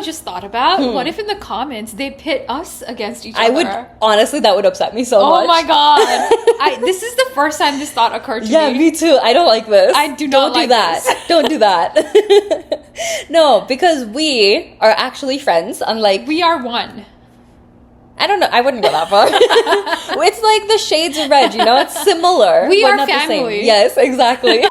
just thought about? What if in the comments they pit us against each I other? would, honestly, that would upset me so much. Oh my god. This is the first time this thought occurred to me. Yeah, me too. I don't like this. I do not like this. Don't do that. No, because we are actually friends, unlike... We are one. I don't know. I wouldn't go that far. It's like the shades of red, you know? It's similar. We but are not family. The same. Yes, exactly.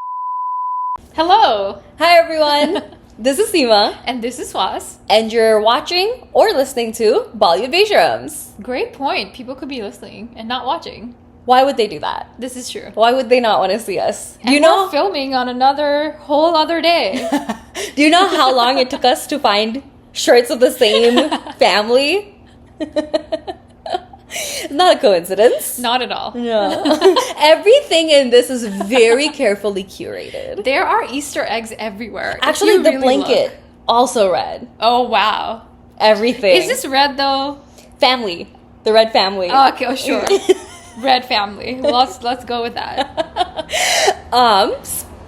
Hello. Hi, everyone. This is Seema. And this is Swas. And you're watching or listening to Bollywood Besharams. Great point. People could be listening and not watching. Why would they do that? This is true. Why would they not want to see us? And we're filming on another whole other day. Do you know how long it took us to find shirts of the same family? Not a coincidence. Not at all. No. Everything in this is very carefully curated. There are Easter eggs everywhere. Actually, the blanket, also red. Oh, wow. Everything. Is this red, though? Family. The red family. Oh, okay, oh, sure. Red family. Well, let's go with that.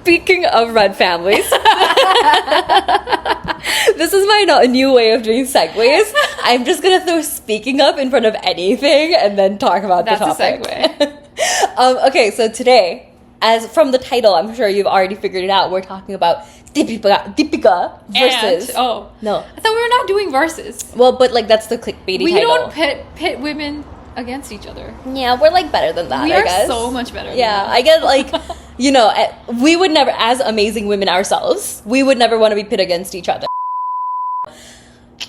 Speaking of red families, this is my new way of doing segues. I'm just gonna throw speaking of in front of anything and then talk about the topic. That's a segue. Okay, so today, as from the title, I'm sure you've already figured it out. We're talking about Deepika versus. No, I thought we were not doing verses. Well, but like that's the clickbaity we title. We don't pit women against each other. Yeah, we're like better than that. We I are guess. so much better. Yeah, than I get like, you know, we would never, as amazing women ourselves, we would never want to be pit against each other.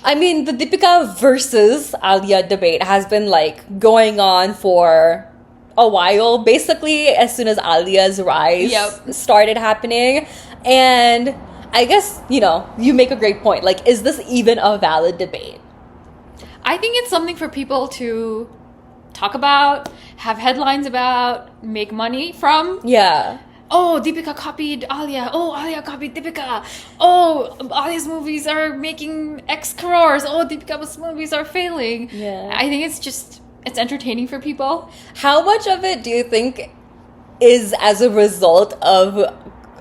I mean, the Deepika versus Alia debate has been like going on for a while. Basically, as soon as Alia's rise started happening, and I guess you make a great point. Like, is this even a valid debate? I think it's something for people to talk about, have headlines about, make money from. Yeah. Oh, Deepika copied Alia. Oh, Alia copied Deepika. Oh, Alia's movies are making X crores. Oh, Deepika's movies are failing. Yeah. I think it's entertaining for people. How much of it do you think is as a result of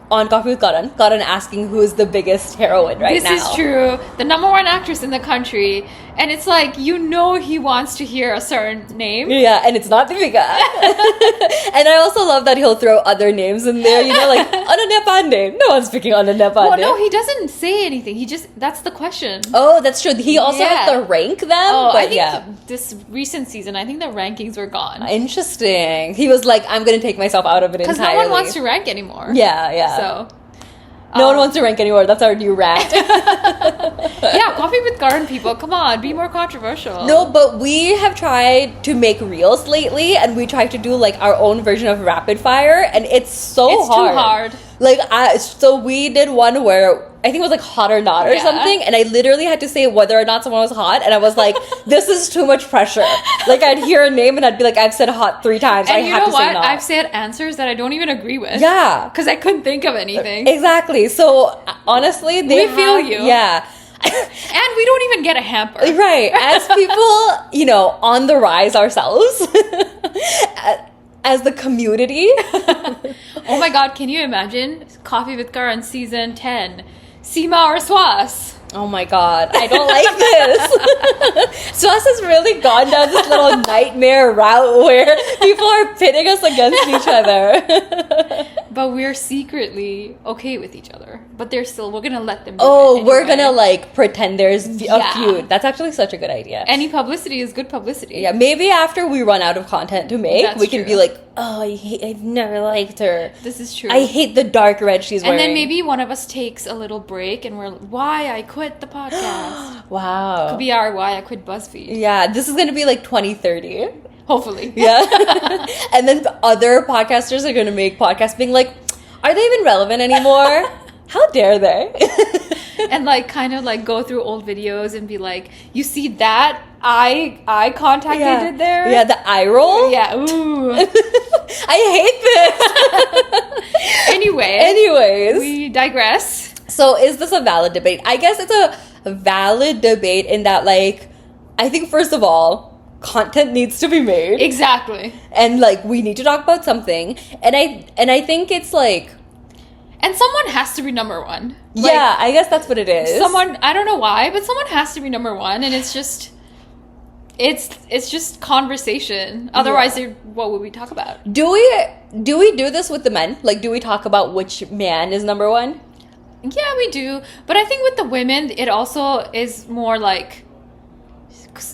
On Coffee with Karan asking who is the biggest heroine right now? This is true. The number one actress in the country. And it's like, he wants to hear a certain name. Yeah, and it's not Deepika. And I also love that he'll throw other names in there, like Ananya Pandey. No one's picking Ananya Pandey. Well, no, he doesn't say anything. That's the question. Oh, that's true. He also has to rank them. Oh, but I think this recent season, I think the rankings were gone. Interesting. He was like, I'm going to take myself out of it entirely. Because no one wants to rank anymore. Yeah. So... No one wants to rank anymore. That's our new rant. Yeah, Coffee with Karan people. Come on, be more controversial. No, but we have tried to make reels lately, and we tried to do like our own version of rapid fire, and it's hard. It's too hard. Like, so we did one where I think it was like hot or not or something, and I literally had to say whether or not someone was hot, and I was like, this is too much pressure. Like, I'd hear a name and I'd be like, I've said hot 3 times. And I have to say not. I've said answers that I don't even agree with. Yeah. Because I couldn't think of anything. Exactly. So, honestly, we feel you. Yeah. And we don't even get a hamper. Right. As people, on the rise ourselves, as the community. Oh my god, can you imagine? Coffee with Karan season 10. Seema or Swas? Oh my god, I don't like this. Swas has really gone down this little nightmare route where people are pitting us against each other. But we're secretly okay with each other. But we're gonna let them do it anyway. We're gonna like pretend there's a feud. That's actually such a good idea. Any publicity is good publicity. Yeah, maybe after we run out of content to make, we can be like, oh, I've never liked her. This is true. I hate the dark red she's wearing. And then maybe one of us takes a little break and we're like, why I quit the podcast. Wow. Could be our why I quit BuzzFeed. Yeah, this is gonna be like 2030. Hopefully. Yeah. And then other podcasters are going to make podcasts being like, are they even relevant anymore? How dare they? And like kind of like go through old videos and be like, you see that eye contact they did there? Yeah, the eye roll? Yeah, ooh. I hate this. Anyways. We digress. So is this a valid debate? I guess it's a valid debate in that, like, I think first of all, content needs to be made. Exactly. And like we need to talk about something. And I think it's like And someone has to be number one. Yeah, I guess that's what it is. Someone, I don't know why, but someone has to be number one, and it's just conversation. Otherwise, what would we talk about? Do we do this with the men? Like, do we talk about which man is number one? Yeah, we do. But I think with the women, it also is more like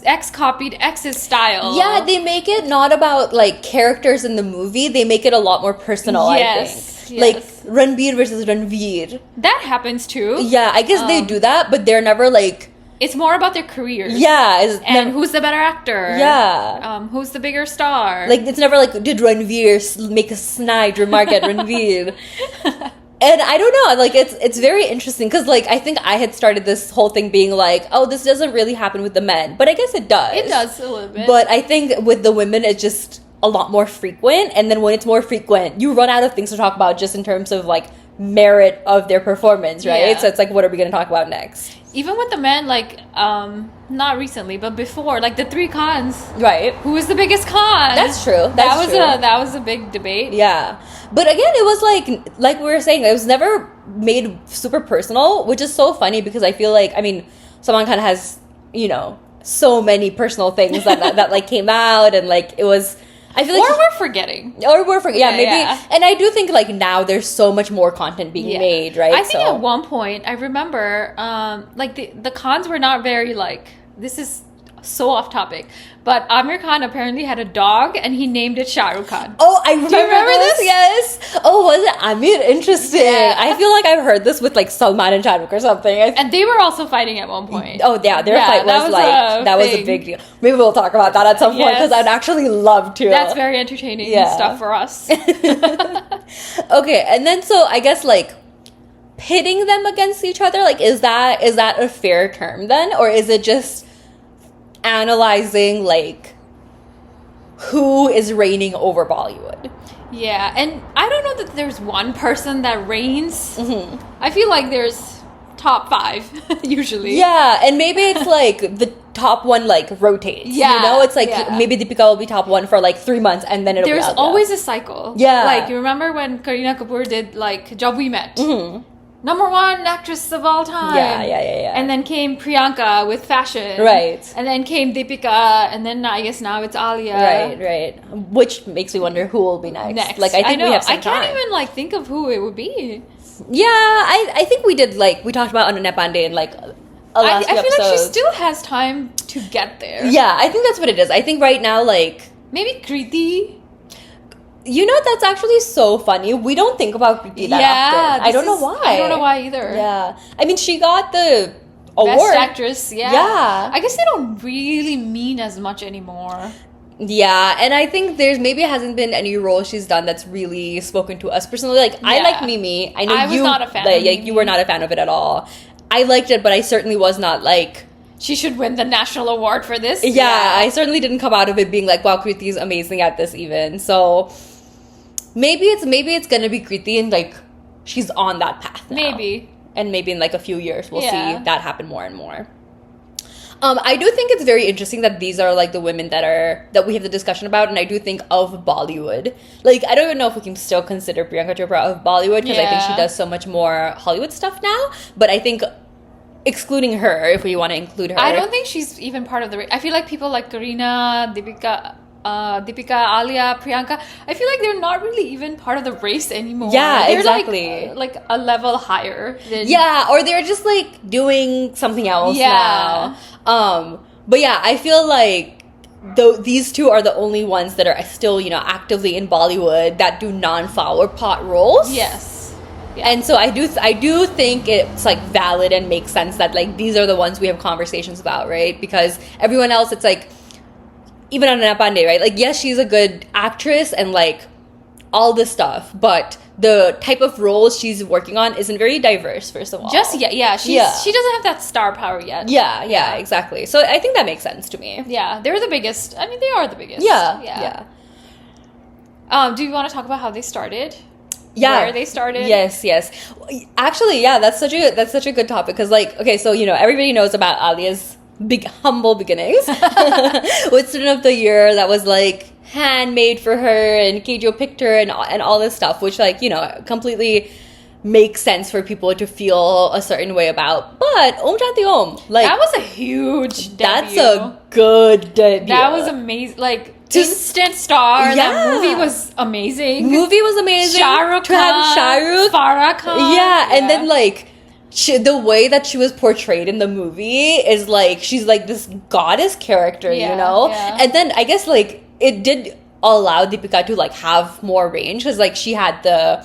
X copied X's style. Yeah, they make it not about like characters in the movie. They make it a lot more personal, I think. Yes. Like Ranbir versus Ranveer. That happens too. Yeah, I guess they do that, but they're never like... It's more about their careers. Yeah. And who's the better actor. Yeah. Who's the bigger star. Like, it's never like, did Ranveer make a snide remark at Ranveer? And I don't know, like, it's very interesting, because, like, I think I had started this whole thing being like, oh, this doesn't really happen with the men. But I guess it does. It does a little bit. But I think with the women, it's just a lot more frequent. And then when it's more frequent, you run out of things to talk about just in terms of, like, merit of their performance, right? Yeah. So it's like, what are we going to talk about next? Even with the men, like, not recently, but before, like, the three cons. Right. Who is the biggest con? That's true. That was a big debate. Yeah. But again, it was like we were saying, it was never made super personal, which is so funny, because I feel like, I mean, Salman Khan has, you know, so many personal things that like came out, and like it was, I feel like, or we're forgetting. Yeah, maybe. Yeah. And I do think like now there's so much more content being made, right? I think at one point, I remember, like the cons were not very like, this is so off topic, but Amir Khan apparently had a dog and he named it Shah Rukh Khan. Oh, I remember, Do you remember this? Yes. Oh, was it Amir? Interesting. Yeah. I feel like I've heard this with like Salman and Shah Rukh or something. And they were also fighting at one point. Oh yeah, their fight was was a big deal. Maybe we'll talk about that at some point, because I'd actually love to. That's very entertaining stuff for us. Okay, and then so I guess like pitting them against each other, like is that a fair term then, or is it just analyzing like who is reigning over Bollywood? Yeah, and I don't know that there's one person that reigns. Mm-hmm. I feel like there's top 5 usually. Yeah, and maybe it's like the top one like rotates. Yeah, you know, it's like maybe Deepika will be top 1 for like 3 months, and then there's always a cycle. Yeah, like you remember when Kareena Kapoor did like Jab We Met. Mm-hmm. Number 1 actress of all time. Yeah. And then came Priyanka with fashion. Right. And then came Deepika, and then I guess now it's Alia. Right. Which makes me wonder who will be next. Like I think we have some time. I can't even like think of who it would be. Yeah, I think we did like we talked about Ananya Pandey in like a last few I feel episodes. like she still has time to get there. Yeah, I think that's what it is. I think right now like maybe Kriti. You know, that's actually so funny. We don't think about Kriti that often. I don't know why. I don't know why either. Yeah. I mean, she got the award. Best actress, yeah. Yeah. I guess they don't really mean as much anymore. Yeah, and I think there's maybe hasn't been any role she's done that's really spoken to us personally. Like, I like Mimi. I know I was not a fan of like, Mimi. you were not a fan of it at all. I liked it, but I certainly was not like... She should win the national award for this. Yeah, I certainly didn't come out of it being like, wow, Kriti is amazing at this even. So... Maybe it's gonna be Kriti, and like she's on that path now. Maybe. And maybe in like a few years we'll see that happen more and more. I do think it's very interesting that these are like the women that we have the discussion about, and I do think of Bollywood. Like I don't even know if we can still consider Priyanka Chopra of Bollywood, because I think she does so much more Hollywood stuff now. But I think excluding her, if we want to include her, I don't think she's even part of the. I feel like people like Kareena, Deepika, Alia, Priyanka, I feel like they're not really even part of the race anymore. Yeah, they're exactly. Like a level higher than... Yeah, or they're just like doing something else now. But yeah, I feel like these two are the only ones that are still, you know, actively in Bollywood that do non-flower pot roles. Yes. Yeah. And so I do think it's like valid and makes sense that like these are the ones we have conversations about, right? Because everyone else, it's like, even Ananya Pandey, right? Like, yes, she's a good actress and like all this stuff, but the type of roles she's working on isn't very diverse, first of all. She doesn't have that star power yet. Yeah, exactly. So I think that makes sense to me. Yeah, they're the biggest. I mean, they are the biggest. Yeah. Do you want to talk about how they started? Yeah. Where they started? Yes. Actually, yeah, that's such a good topic, because like, okay, so you know, everybody knows about Alia's big humble beginnings with Student of the Year that was like handmade for her, and Keijo picked her and all this stuff, which like, you know, completely make sense for people to feel a certain way about. But Om Shanti Om, like That was a huge that's debut. a good debut. That was amazing. Like, instant star. Yeah. That movie was amazing. Movie was amazing. Shah Rukh to have Shah Rukh. Farah Khan. Yeah, and then like the way that she was portrayed in the movie is like she's like this goddess character, you Yeah, know. yeah. And then I guess like it did allow Deepika to like have more range because like she had the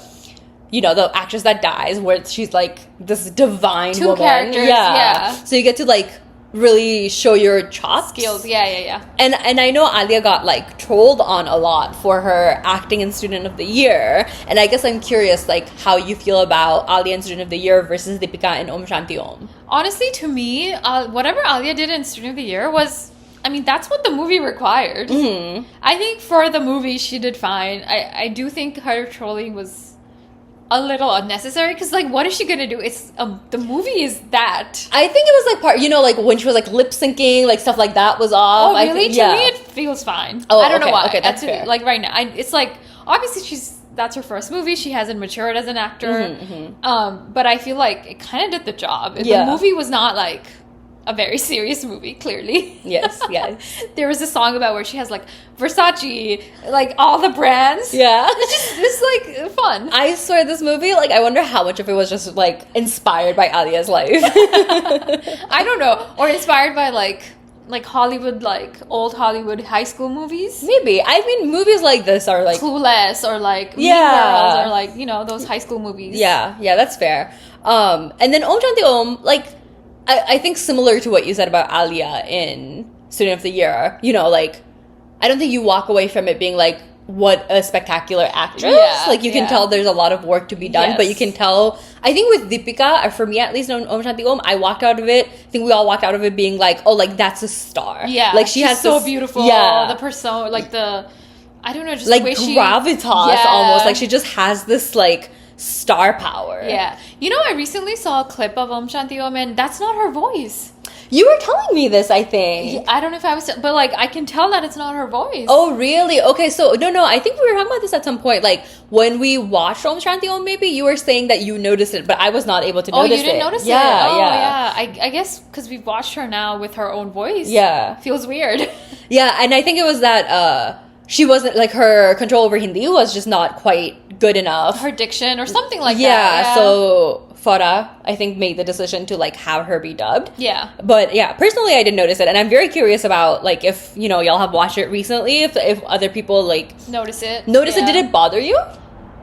the actress that dies where she's like this divine Two woman. characters, yeah. So you get to like really show your chops. Skills. Yeah. And I know Alia got like trolled on a lot for her acting in Student of the Year. And I guess I'm curious like how you feel about Alia in Student of the Year versus Deepika in Om Shanti Om. Honestly, to me, whatever Alia did in Student of the Year was, I mean, that's what the movie required. Mm-hmm. I think for the movie, she did fine. I do think her trolling was a little unnecessary because, like, what is she gonna do? It's the movie is that. I think it was like part, like when she was like lip syncing, like stuff like that was off. Oh, really? Yeah. To me, it feels fine. Oh, I don't know okay, why. okay, that's fair. Like right now, it's like obviously that's her first movie. She hasn't matured as an actor. Mm-hmm. But I feel like it kind of did the job. Yeah. The movie was not like a very serious movie, clearly. Yes. There was a song about where she has like Versace, like all the brands. Yeah. It's like fun. I swear this movie, like I wonder how much of it was just like inspired by Alia's life. I don't know. Or inspired by like Hollywood, like old Hollywood high school movies. Maybe. I mean, movies like this are like Clueless or like Mean Yeah. Girls or like, those high school movies. Yeah, that's fair. And then Om Shanti Om, like I think similar to what you said about Alia in Student of the Year, like I don't think you walk away from it being like, what a spectacular actress. Yeah, like you can yeah. tell there's a lot of work to be done, but you Yes. can tell, I think with Deepika, for me at least, on Om Shanti Om, I walked out of it, I think we all walked out of it being like, oh, like that's a star. Yeah. Like she she's has so this, beautiful. Yeah. The persona, like I don't know, just Like the way she... gravitas Yeah. almost. Like she just has this like star power. Yeah. I recently saw a clip of Om Shanti Om and that's not her voice. You were telling me this, I think. I don't know if I was... But like, I can tell that it's not her voice. Oh, really? Okay, so no, I think we were talking about this at some point. Like when we watched Om Shanti Om, maybe you were saying that you noticed it, but I was not able to notice it. Oh, you didn't notice it? Yeah. I guess because we've watched her now with her own voice. Yeah. Feels weird. Yeah, and I think it was that she wasn't, like, her control over Hindi was just not quite good enough. Her diction or something like that. Yeah, so Farah, I think, made the decision to, like, have her be dubbed. Yeah. But, yeah, personally, I didn't notice it. And I'm very curious about, like, if, y'all have watched it recently, if other people, like... Notice it. Did it bother you?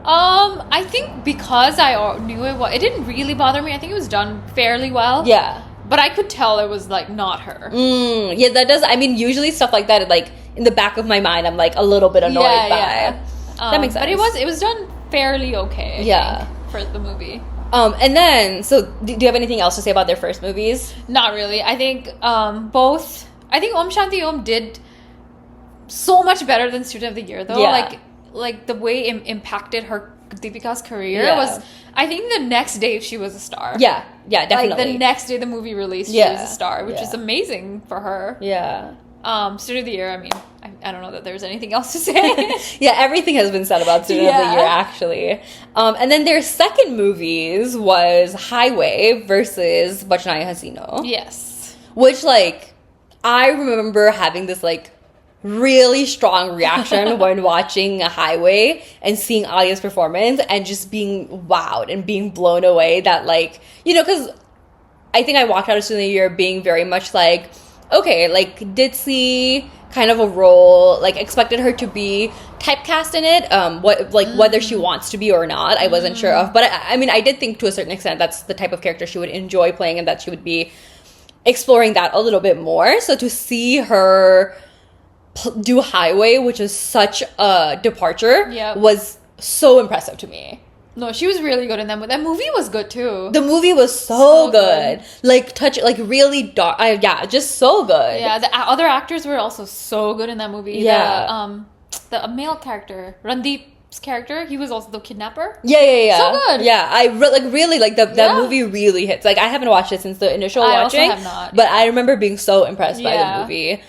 I think because I knew it didn't really bother me. I think it was done fairly well. Yeah. But I could tell it was, like, not her. Yeah, that does... I mean, usually stuff like that, like, in the back of my mind, I'm, like, a little bit annoyed by. That makes sense. But it was done fairly okay, I think, for the movie. And then, so do you have anything else to say about their first movies? Not really. I think both... I think Om Shanti Om did so much better than Student of the Year, though. Yeah. Like the way it impacted Deepika's career was... I think the next day she was a star. Yeah, definitely. Like the next day the movie released, she was a star, which is amazing for her. Yeah. Student of the Year, I mean, I don't know that there's anything else to say. Yeah, everything has been said about Student of the Year, actually. And then their second movies was Highway versus Bachnaya Hasino. Yes. Which, like, I remember having this, like, really strong reaction when watching Highway and seeing Alia's performance and just being wowed and being blown away that, like, because I think I walked out of Student of the Year being very much like, okay, like, ditzy kind of a role, like, expected her to be typecast in it, whether she wants to be or not, I wasn't sure of, but I mean, I did think to a certain extent that's the type of character she would enjoy playing and that she would be exploring that a little bit more, so to see her do Highway, which is such a departure, was so impressive to me. No, she was really good in that movie. That movie was good too. The movie was so good. Like, really dark. Just so good. Yeah, the other actors were also so good in that movie. Yeah. The male character, Randeep's character, he was also the kidnapper. Yeah. So good. Yeah, I really like that movie really hits. Like, I haven't watched it since the initial watching. I also have not. But I remember being so impressed by the movie.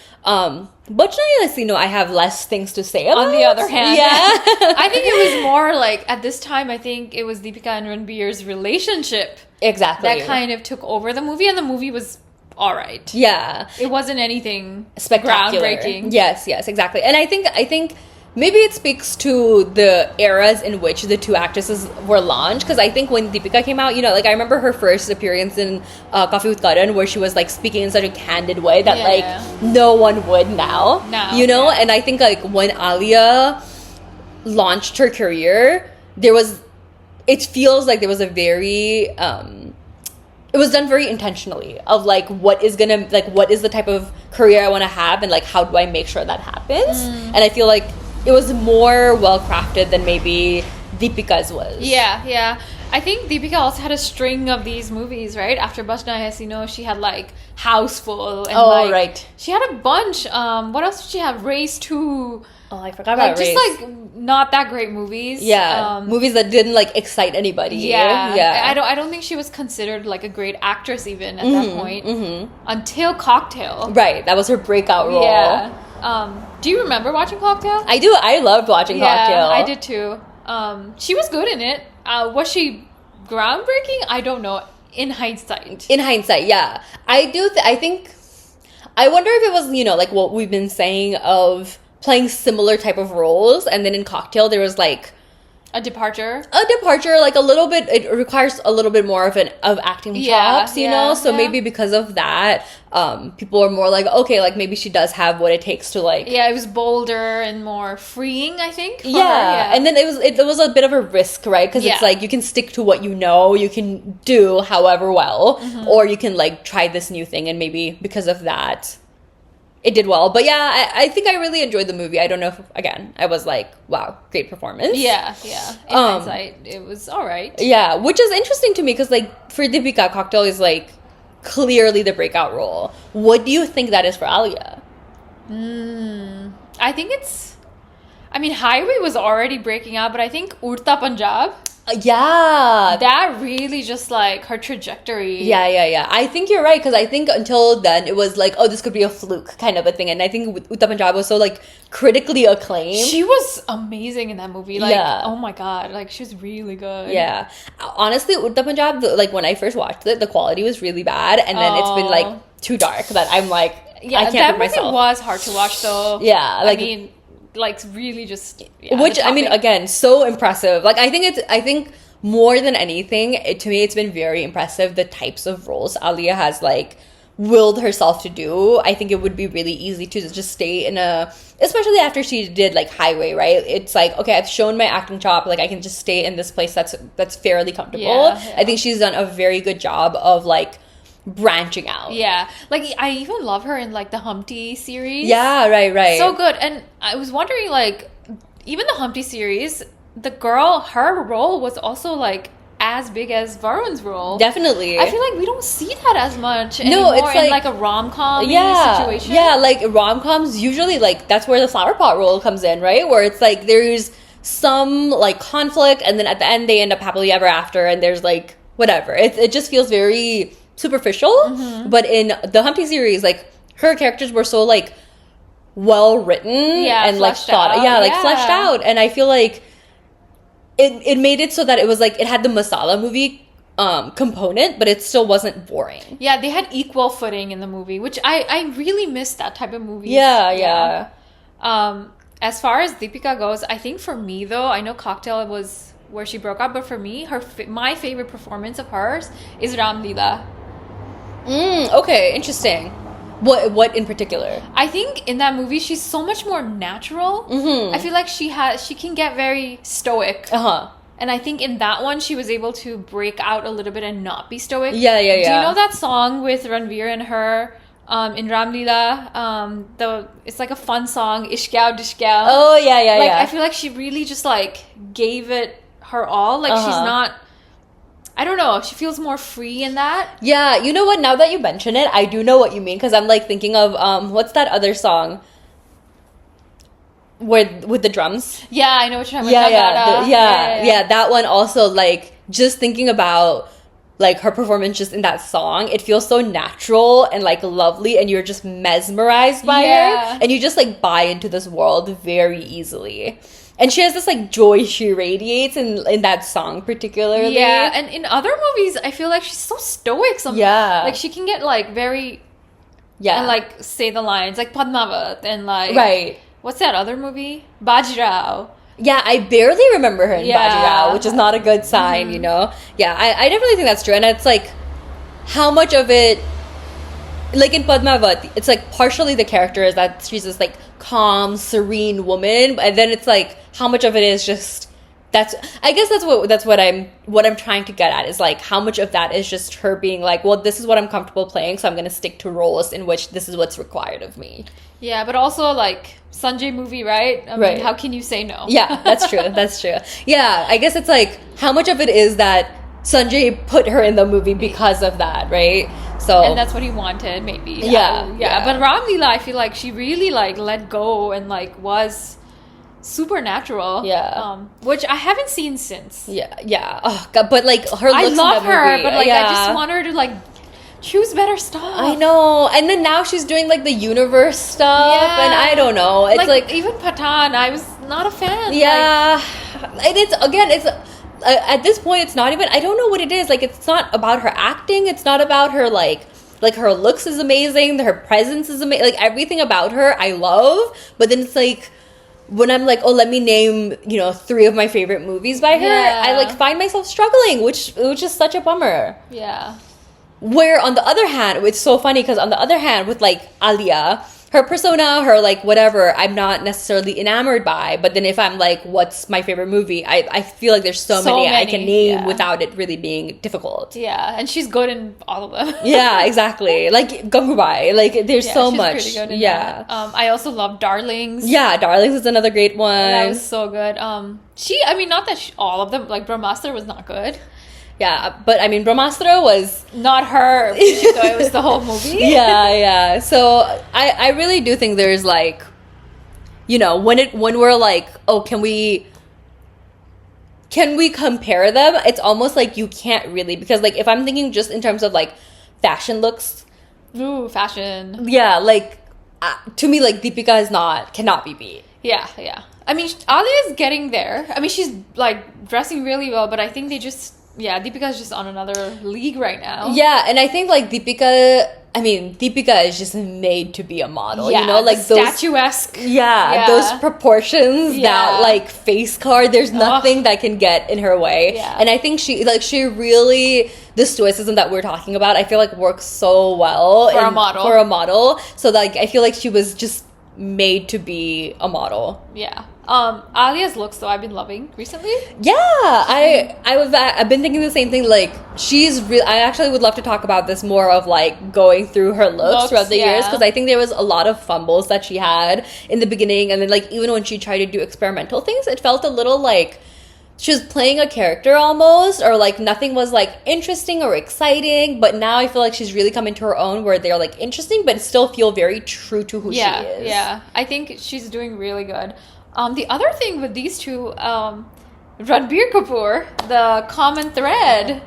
Bachchan Hasino, I have less things to say about. On the other hand, yeah. I think it was more like, at this time, I think it was Deepika and Ranbir's relationship Exactly. that kind of took over the movie, and the movie was alright. Yeah. It wasn't anything Spectacular. groundbreaking. Yes, exactly. And I think maybe it speaks to the eras in which the two actresses were launched, because I think when Deepika came out, you know, like I remember her first appearance in Coffee with Karan, where she was like speaking in such a candid way that like no one would now, you know. And I think like when Alia launched her career, it feels like there was a very it was done very intentionally of like what is the type of career I want to have, and like how do I make sure that happens. And I feel like it was more well crafted than maybe Deepika's was. Yeah. I think Deepika also had a string of these movies, right? After Bachchan Hasino, she had like Houseful, and right. She had a bunch. What else did she have? Race 2. Oh, I forgot about Race. Just like not that great movies. Yeah, movies that didn't like excite anybody. Yeah. I don't think she was considered like a great actress even at that point until Cocktail. Right, that was her breakout role. Yeah. Do you remember watching Cocktail? I do. I loved watching Cocktail. I did too. She was good in it. Was she groundbreaking? I don't know. In hindsight, yeah. I think. I wonder if it was, you know, like what we've been saying of playing similar type of roles, and then in Cocktail there was like a departure, like a little bit. It requires a little bit more of acting chops, you know. So maybe because of that, people are more like, okay, like maybe she does have what it takes to like. Yeah, it was bolder and more freeing, I think. For her. And then it was a bit of a risk, right? Because it's like you can stick to what you know, you can do however well, or you can like try this new thing, and maybe because of that, it did well. But yeah, I think I really enjoyed the movie. I don't know if, again, I was like, wow, great performance. Yeah. In hindsight, it was all right. Yeah, which is interesting to me because, like, for Deepika, Cocktail is, like, clearly the breakout role. What do you think that is for Alia? I think Highway was already breaking out, but I think Urta Punjab... Yeah. That really just like her trajectory. Yeah. I think you're right, because I think until then it was like, oh, this could be a fluke kind of a thing. And I think Uttar Punjab was so like critically acclaimed. She was amazing in that movie. Like, oh my God. Like, she was really good. Yeah. Honestly, Uttar Punjab, like when I first watched it, the quality was really bad. And then it's been like too dark that I'm like, I can't put myself. That movie was hard to watch though. Yeah. Like really just which I mean, again, so impressive. Like I think more than anything, to me it's been very impressive the types of roles Alia has like willed herself to do. I think it would be really easy to just stay in especially after she did like Highway, right? It's like, okay, I've shown my acting chop, like I can just stay in this place that's fairly comfortable. I think she's done a very good job of like branching out. Yeah. Like, I even love her in, like, the Humpty series. Yeah, right. So good. And I was wondering, like, even the Humpty series, her role was also, like, as big as Varun's role. Definitely. I feel like we don't see that as much anymore it's in, like, a rom-com situation. Yeah, like, rom-coms, usually, like, that's where the flower pot role comes in, right? Where it's, like, there's some, like, conflict, and then at the end they end up happily ever after, and there's, like, whatever. It just feels very superficial. But in the Humpty series, like, her characters were so like well written and like thought fleshed out, and I feel like it made it so that it was like it had the masala movie component, but it still wasn't boring. Yeah, they had equal footing in the movie, which I really missed that type of movie. Yeah. As far as Deepika goes, I think for me though, I know Cocktail was where she broke out, but for me, my favorite performance of hers is Ram Leela. Okay, interesting. What in particular? I think in that movie she's so much more natural. I feel like she can get very stoic. And I think in that one she was able to break out a little bit and not be stoic. Yeah. Do you know that song with Ranveer and her in Ram Leela? It's like a fun song, Ishkyao Dishkyao. Oh yeah. Like, I feel like she really just like gave it her all. Like she's not, I don't know, she feels more free in that. Yeah, you know what? Now that you mention it, I do know what you mean, because I'm like thinking of what's that other song with the drums? Yeah, I know what you're talking about. Yeah, that one also, like, just thinking about like her performance just in that song, it feels so natural and like lovely, and you're just mesmerized by her, and you just like buy into this world very easily. And she has this like joy she radiates in that song particularly. Yeah, and in other movies, I feel like she's so stoic. Like she can get like very and like say the lines like Padmavat and like what's that other movie? Bajirao. Yeah, I barely remember her in Bajirao, which is not a good sign, you know? Yeah, I definitely think that's true. And it's like, how much of it, like in Padmavat, it's like partially the character is that she's this like calm, serene woman, and then it's like, how much of it is just, I guess that's what I'm trying to get at, is like, how much of that is just her being like, well, this is what I'm comfortable playing, so I'm going to stick to roles in which this is what's required of me. Yeah, but also like Sanjay movie, right? I mean, how can you say no? Yeah, that's true. That's true. Yeah, I guess it's like how much of it is that Sanjay put her in the movie because of that, right? So and that's what he wanted, maybe. Yeah. But Ram Leela, I feel like she really like let go and like was supernatural. Yeah. Which I haven't seen since. Yeah. Oh God, but like her looks I love in that her, movie, but like I just want her to like choose better stuff. I know. And then now she's doing like the universe stuff, and I don't know. It's like even Pathaan, I was not a fan. Yeah. And it's at this point, it's not even, I don't know what it is. Like, it's not about her acting. It's not about her, like her looks is amazing. Her presence is amazing. Like, everything about her, I love. But then it's like, when I'm like, oh, let me name, 3 of my favorite movies by her, I, like, find myself struggling, which is such a bummer. Yeah. Where, on the other hand, it's so funny, because on the other hand, with, like, Alia, her persona, her, like, whatever, I'm not necessarily enamored by. But then if I'm like, what's my favorite movie? I feel like there's so many I can name without it really being difficult. Yeah, and she's good in all of them. Yeah, exactly. Like, Gangubai. Like, there's so much. Pretty good in that. I also love Darlings. Yeah, Darlings is another great one. That was so good. Not that all of them, like, Brahmastra was not good. Yeah, but I mean, Brahmastra was not her. It was the whole movie. Yeah. So I really do think there's like, when we're like, oh, can we compare them? It's almost like you can't really, because like if I'm thinking just in terms of like fashion looks. Ooh, fashion. Yeah, like to me, like Deepika cannot be beat. Yeah. I mean, Alia is getting there. I mean, she's like dressing really well, but I think Deepika's just on another league right now. Yeah, and I think like Deepika is just made to be a model. Yeah, like those statuesque. Yeah, those proportions, that like face card. There's nothing that can get in her way. Yeah. And I think she really, the stoicism that we're talking about, I feel like works so well for a model. So like I feel like she was just made to be a model. Yeah. Alia's looks though I've been loving recently. Yeah, I've been thinking the same thing. Like she's I actually would love to talk about this more of like going through her looks throughout the years, because I think there was a lot of fumbles that she had in the beginning, and then like even when she tried to do experimental things, it felt a little like she was playing a character almost, or like nothing was like interesting or exciting. But now I feel like she's really come into her own, where they're like interesting but still feel very true to who she is. Yeah, I think she's doing really good. The other thing with these two, Ranbir Kapoor, the common thread.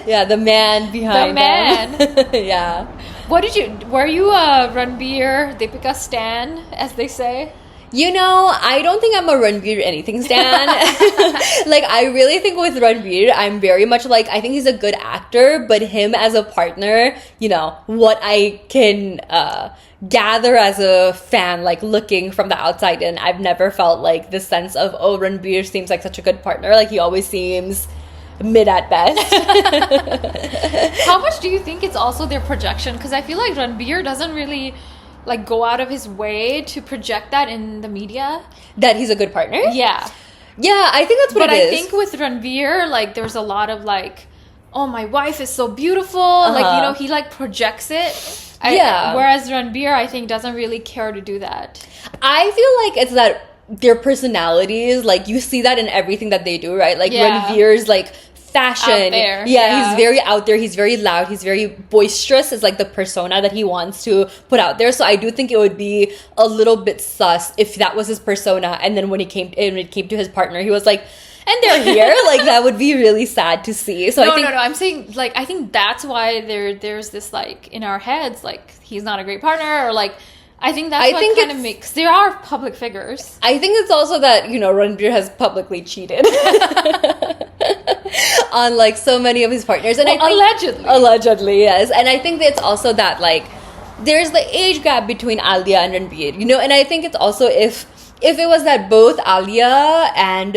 Yeah, the man behind them. Yeah. Were you a Ranbir Deepika stan, as they say? I don't think I'm a Ranbir anything stan. Like, I really think with Ranbir, I'm very much like, I think he's a good actor, but him as a partner, what I can gather as a fan, like looking from the outside in, I've never felt like this sense of, oh, Ranbir seems like such a good partner. Like, he always seems mid at best. How much do you think it's also their projection? Because I feel like Ranbir doesn't really like go out of his way to project that in the media, that he's a good partner. Yeah, I think that's what it is. But I think with Ranbir, like, there's a lot of like, oh, my wife is so beautiful. Like, he like projects it. Whereas Ranbir, I think, doesn't really care to do that. I feel like it's that their personalities, like, you see that in everything that they do, right? Like, Ranbir's like fashion. Out there. Yeah, he's very out there. He's very loud. He's very boisterous. It's like the persona that he wants to put out there. So I do think it would be a little bit sus if that was his persona, and then when it came to his partner, he was like, and they're here, like that would be really sad to see. So no, I'm saying like I think that's why there's this like in our heads like he's not a great partner, or like I think that's what kind of makes, there are public figures. I think it's also that, you know, Ranbir has publicly cheated on like so many of his partners, and allegedly, yes. And I think it's also that like there's the age gap between Alia and Ranbir, you know, and I think it's also if it was that both Alia and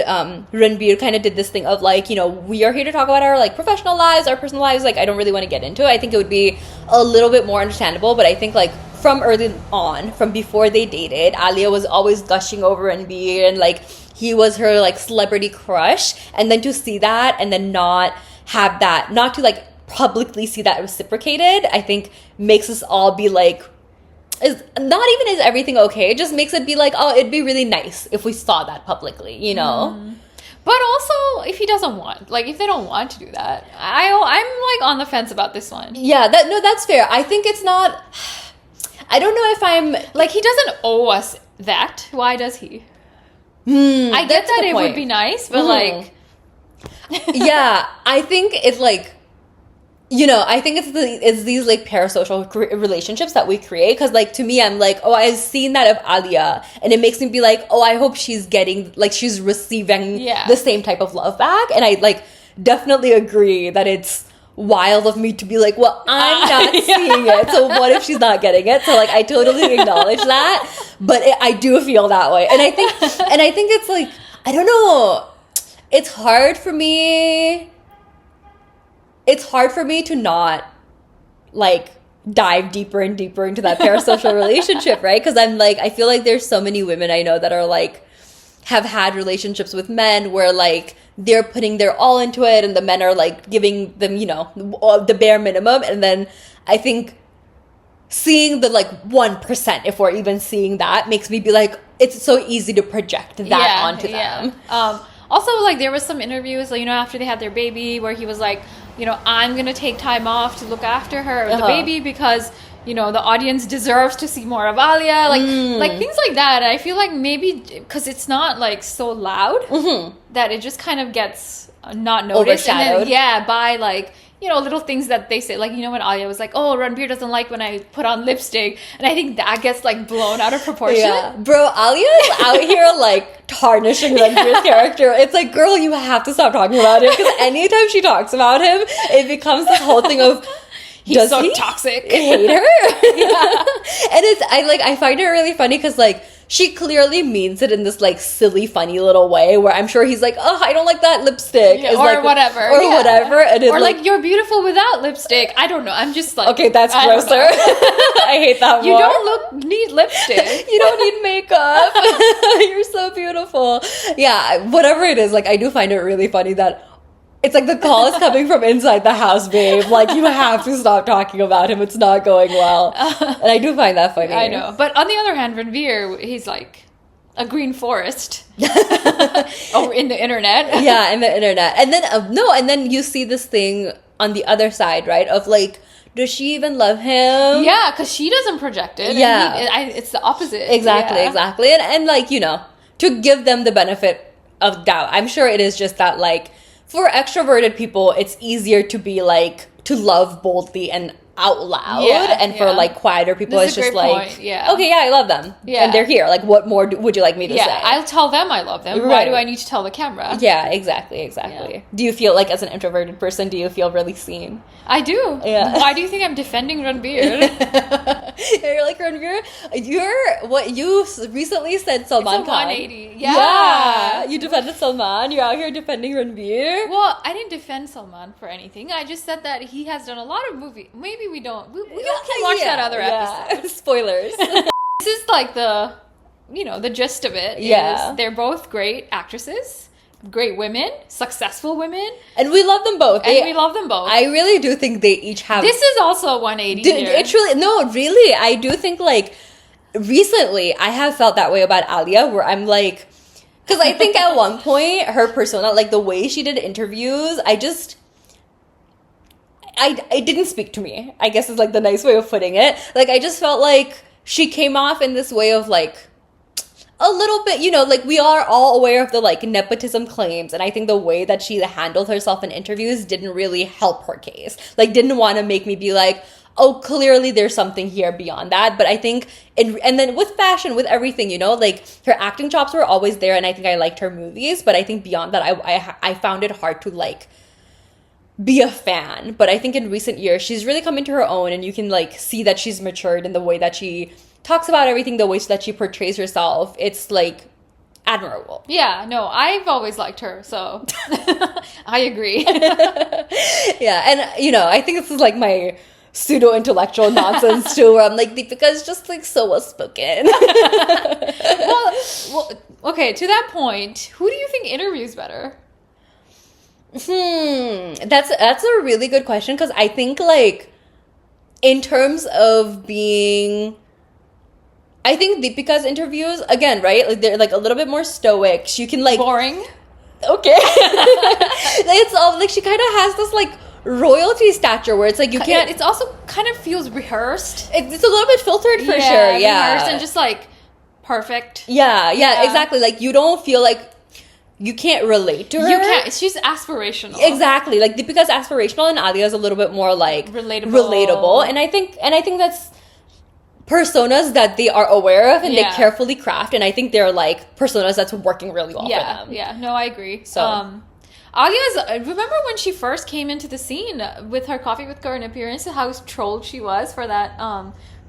Ranbir kind of did this thing of like, you know, we are here to talk about our like professional lives, our personal lives, like I don't really want to get into it. I think it would be a little bit more understandable, but I think like from early on, from before they dated, Alia was always gushing over Ranbir and like he was her like celebrity crush, and then to see that and then not have that, not to like publicly see that reciprocated, I think makes us all be like, is not even is everything okay, it just makes it be like, oh, it'd be really nice if we saw that publicly, you know. But also if he doesn't want, like if they don't want to do that, I'm like on the fence about this one. Yeah, that's fair. I think it's not, I don't know if I'm like, he doesn't owe us that, why does he? I get that it would be nice, but like yeah, I think it's like, you know, I think it's these like parasocial relationships that we create, because like to me I'm like, oh, I've seen that of Alia and it makes me be like, oh, I hope she's getting, like she's receiving the same type of love back. And I like definitely agree that it's wild of me to be like, well, I'm not seeing it, so what if she's not getting it? So like I totally acknowledge that, but I do feel that way. And I think it's like, I don't know, it's hard for me to not like dive deeper and deeper into that parasocial relationship, right? Because I'm like, I feel like there's so many women I know that are like, have had relationships with men where like they're putting their all into it and the men are like giving them, you know, the bare minimum. And then I think seeing the like 1%, if we're even seeing that, makes me be like, it's so easy to project that onto them. Also, like there was some interviews, like, you know, after they had their baby where he was like, you know, I'm gonna take time off to look after her or the baby because, you know, the audience deserves to see more of Alia, like things like that. And I feel like maybe because it's not like so loud that it just kind of gets not noticed, overshadowed. And then, by like, you know, little things that they say, like, you know, when Alia was like, oh, Ranbir doesn't like when I put on lipstick, and I think that gets like blown out of proportion. Yeah, bro, Alia's out here like tarnishing Ranbir's character. It's like, girl, you have to stop talking about it, because anytime she talks about him, it becomes this whole thing of, he's so toxic. Hate her? And I find it really funny because like she clearly means it in this like silly, funny little way where I'm sure he's like, oh, I don't like that lipstick. Or like, whatever. And or like, you're beautiful without lipstick. I don't know. I'm just like, okay, that's grosser. I hate that more. You don't need lipstick. You don't need makeup. You're so beautiful. Yeah, whatever it is, like I do find it really funny that it's like the call is coming from inside the house, babe. Like, you have to stop talking about him. It's not going well. And I do find that funny. I know. But on the other hand, Ranbir, he's like a green forest in the internet. Yeah, in the internet. And then, and then you see this thing on the other side, right? Of like, does she even love him? Yeah, because she doesn't project it. Yeah. And it's the opposite. Exactly. And like, you know, to give them the benefit of doubt, I'm sure it is just that like, for extroverted people, it's easier to be like, to love boldly and out loud. And for like quieter people, it's just like, okay, I love them. And they're here. Like, what more would you like me to say? I'll tell them I love them. Right. Why do I need to tell the camera? Yeah, exactly. Yeah. Do you feel like, as an introverted person, do you feel really seen? I do. Yeah. Why do you think I'm defending Ranbir? You're like, Ranbir, you recently said Salman Khan. 180. Yeah. You defended Salman. You're out here defending Ranbir. Well, I didn't defend Salman for anything. I just said that he has done a lot of movies. Maybe we don't. We can watch that other episode. Spoilers. This is like the gist of it. Yeah. They're both great actresses. Great women, successful women, and we love them both. We love them both. I really do think they each have. This is also a 180. It's really. I do think like recently I have felt that way about Alia, where I'm like, because I think at one point her persona, like the way she did interviews, I didn't speak to me, I guess is like the nice way of putting it. Like I just felt like she came off in this way of like, a little bit, you know, like we are all aware of the like nepotism claims, and I think the way that she handled herself in interviews didn't really help her case. Like, didn't want to make me be like, oh, clearly there's something here beyond that. But I think, and then with fashion, with everything, you know, like her acting chops were always there, and I think I liked her movies. But I think beyond that, I found it hard to like be a fan. But I think in recent years, she's really come into her own, and you can like see that she's matured in the way that she talks about everything, the way that she portrays herself. It's like admirable. Yeah, no, I've always liked her, so I agree. Yeah, and you know, I think this is like my pseudo-intellectual nonsense too, where I'm like, Deepika's just like so well-spoken. well, okay, to that point, who do you think interviews better? That's a really good question, because I think like in terms of being, I think Deepika's interviews, again, right, like they're like a little bit more stoic. You can like boring. Okay. It's all like she kind of has this like royalty stature where it's like you can't. It's also kind of feels rehearsed. It's a little bit filtered for sure. Yeah, rehearsed and just like perfect. Yeah, exactly. Like you don't feel like you can't relate to her. You can't. She's aspirational. Exactly. Like Deepika's aspirational, and Alia's a little bit more like relatable. And I think that's personas that they are aware of and they carefully craft, and I think they're like personas that's working really well for them. Yeah, no, I agree. So Alia's, remember when she first came into the scene with her Coffee with Karan appearance, how trolled she was for that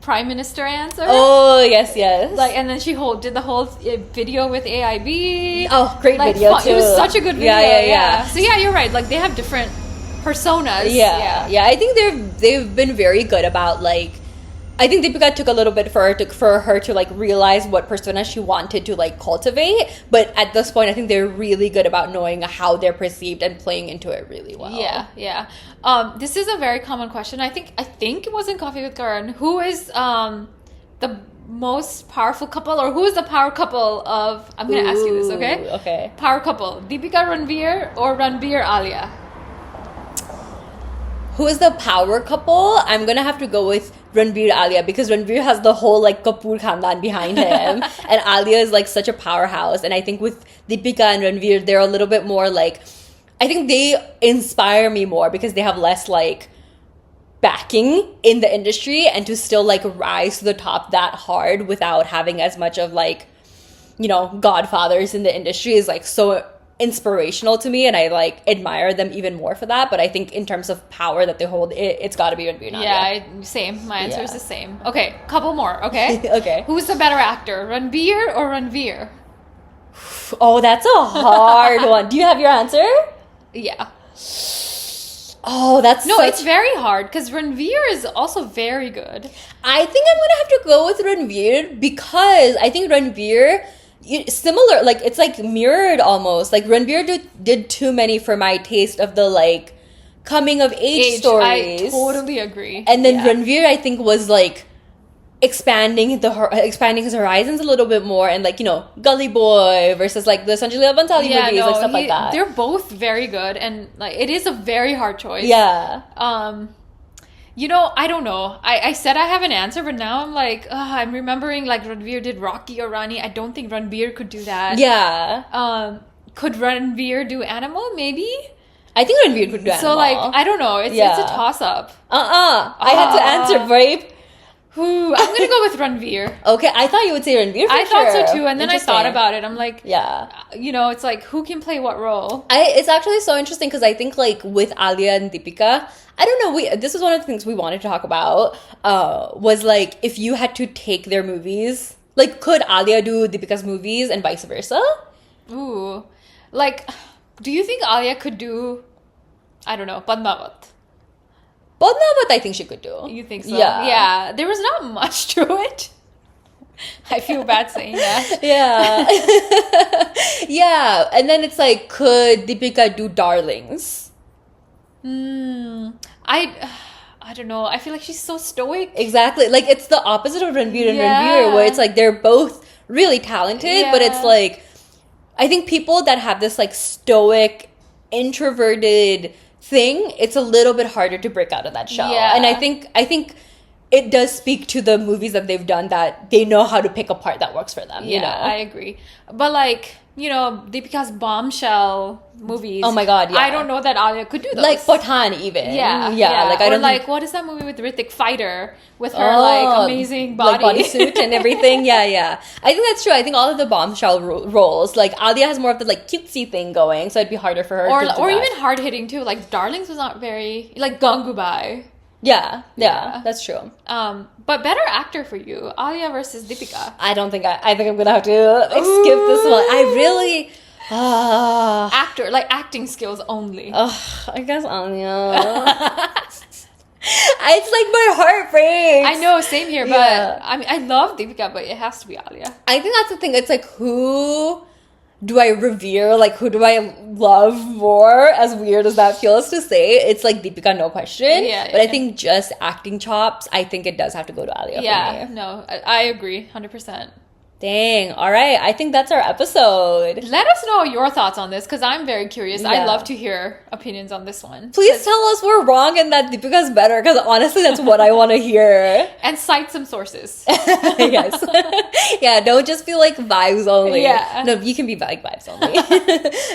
Prime Minister answer? Oh, yes. Like, and then she did the whole video with AIB. Oh, great video too. It was such a good video. Yeah. So yeah, you're right. Like they have different personas. Yeah. I think they've been very good about like, I think Deepika took a little bit for her to like realize what persona she wanted to like cultivate, but at this point I think they're really good about knowing how they're perceived and playing into it really well. Yeah. This is a very common question. I think it was in Coffee with Karan. Who is the most powerful couple, or who is the power couple of, I'm gonna ask you this, okay? Okay. Power couple, Deepika Ranveer or Ranveer Alia? Who is the power couple? I'm gonna have to go with Ranveer Alia, because Ranveer has the whole like Kapoor Khandan behind him, and Alia is like such a powerhouse. And I think with Deepika and Ranveer, they're a little bit more like, I think they inspire me more because they have less like backing in the industry, and to still like rise to the top that hard without having as much of like, you know, godfathers in the industry is like so inspirational to me, and I like admire them even more for that. But I think in terms of power that they hold, it's got to be Ranveer. Same. My answer is the same. Okay, couple more. Okay. Okay. Who's the better actor, Ranveer or Ranveer? Oh, that's a hard one. Do you have your answer? Yeah. Oh, it's very hard because Ranveer is also very good. I think I'm gonna have to go with Ranveer, because I think Ranveer, similar, like it's like mirrored almost. Like Ranveer did too many for my taste of the like coming of age stories. I totally agree. And then Ranveer, I think, was like expanding his horizons a little bit more, and like, you know, Gully Boy versus like the Sanjay Leela Bhansali movies, like stuff like that. They're both very good, and like it is a very hard choice. Yeah. You know, I don't know. I said I have an answer, but now I'm like, I'm remembering like Ranveer did Rocky or Rani. I don't think Ranveer could do that. Yeah. Could Ranveer do Animal? Maybe. I think Ranveer could do Animal. So like, I don't know. It's a toss up. I had to answer, babe. I'm gonna go with Ranveer. Okay, I thought you would say Ranveer. I thought so too, and then I thought about it. I'm like, yeah, you know, it's like who can play what role. It's actually so interesting because I think like with Alia and Deepika, I don't know. This was one of the things we wanted to talk about. Was like if you had to take their movies, like could Alia do Deepika's movies and vice versa? Ooh, like, do you think Alia could do, I don't know, Padmavat? Padmavat, I think she could do. You think so? Yeah. There was not much to it. I feel bad saying that. Yeah. Yeah. And then it's like, could Deepika do Darlings? I don't know. I feel like she's so stoic. Exactly. Like, it's the opposite of Ranveer and Ranveer, where it's like they're both really talented, but it's like, I think people that have this like stoic, introverted thing, it's a little bit harder to break out of that shell. Yeah. And I think it does speak to the movies that they've done that they know how to pick a part that works for them. Yeah, you know? I agree. But like, you know, Deepika's bombshell movies. Oh my god, yeah. I don't know that Alia could do those. Like Pathaan even. Yeah. Like I don't like think... what is that movie with Hrithik Fighter with her like amazing body, like bodysuit and everything. Yeah. I think that's true. I think all of the bombshell roles, like Alia has more of the like cutesy thing going, so it'd be harder for her. Or to do or that. even hard hitting too. Like Darlings was not very like Gangubai. Yeah, that's true. But better actor for you, Alia versus Deepika. I don't think I think I'm gonna have to skip this one. I really actor, like acting skills only. I guess Alia. It's like my heart breaks. I know, same here. But I mean, I love Deepika, but it has to be Alia. I think that's the thing. It's like, who do I revere? Like, who do I love more? As weird as that feels to say, it's like Deepika, no question. But I think just acting chops, I think it does have to go to Alia for me. No, I agree, 100%. Dang. All right. I think that's our episode. Let us know your thoughts on this because I'm very curious. I love to hear opinions on this one. Please tell us we're wrong and that Deepika's better because honestly, that's what I want to hear. And cite some sources. Yes. Yeah, don't just be like vibes only. Yeah. No, you can be like vibes only.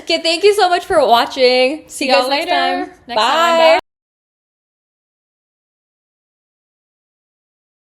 Okay, thank you so much for watching. See you guys later. next time. Bye.